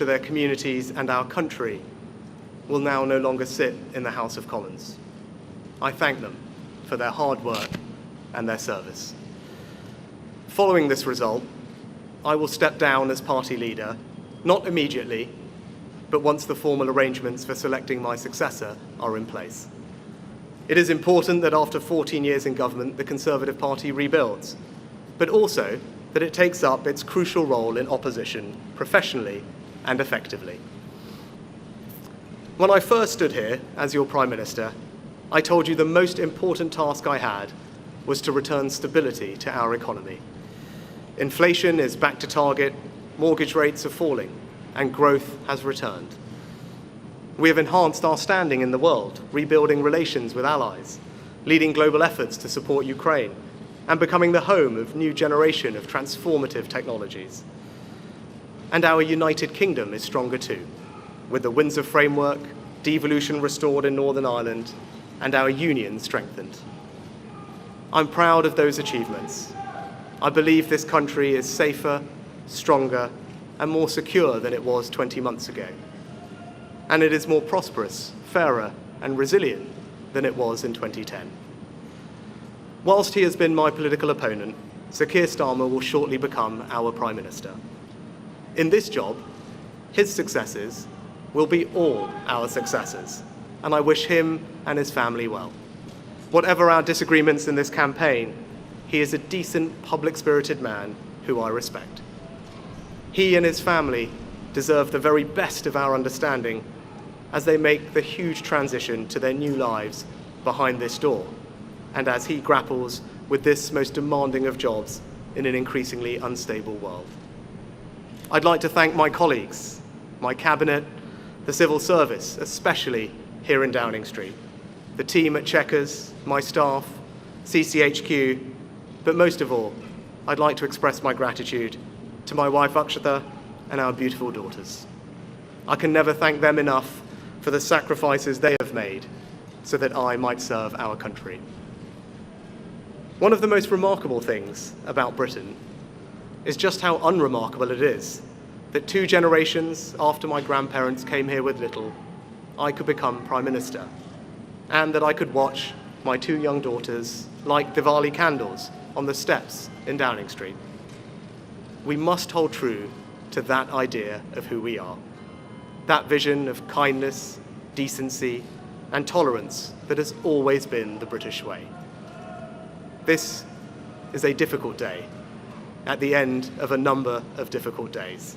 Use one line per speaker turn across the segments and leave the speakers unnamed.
to their communities and our country will now no longer sit in the House of Commons. I thank them for their hard work and their service. Following this result, I will step down as party leader, not immediately, but once the formal arrangements for selecting my successor are in place. It is important that after 14 years in government, the Conservative Party rebuilds, but also that it takes up its crucial role in opposition professionally and effectively. When I first stood here as your Prime Minister, I told you the most important task I had was to return stability to our economy. Inflation is back to target, mortgage rates are falling, and growth has returned. We have enhanced our standing in the world, rebuilding relations with allies, leading global efforts to support Ukraine, and becoming the home of a new generation of transformative technologies. And our United Kingdom is stronger too, with the Windsor Framework, devolution restored in Northern Ireland, and our union strengthened. I'm proud of those achievements. I believe this country is safer, stronger, and more secure than it was 20 months ago. And it is more prosperous, fairer, and resilient than it was in 2010. Whilst he has been my political opponent, Sir Keir Starmer will shortly become our Prime Minister. In this job, his successes will be all our successors, and I wish him and his family well. Whatever our disagreements in this campaign, he is a decent, public-spirited man who I respect. He and his family deserve the very best of our understanding as they make the huge transition to their new lives behind this door, and as he grapples with this most demanding of jobs in an increasingly unstable world. I'd like to thank my colleagues, my cabinet, the civil service, especially here in Downing Street, the team at Chequers, my staff, CCHQ, but most of all, I'd like to express my gratitude to my wife Akshata and our beautiful daughters. I can never thank them enough for the sacrifices they have made so that I might serve our country. One of the most remarkable things about Britain is just how unremarkable it is that 2 generations after my grandparents came here with little, I could become Prime Minister, and that I could watch my 2 young daughters light Diwali candles on the steps in Downing Street. We must hold true to that idea of who we are, that vision of kindness, decency, and tolerance that has always been the British way. This is a difficult day, at the end of a number of difficult days.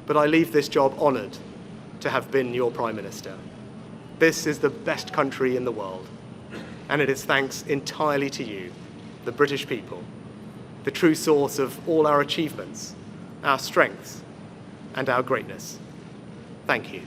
But I leave this job honoured to have been your Prime Minister. This is the best country in the world, and it is thanks entirely to you, the British people, the true source of all our achievements, our strengths, and our greatness. Thank you.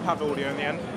Have audio in the end.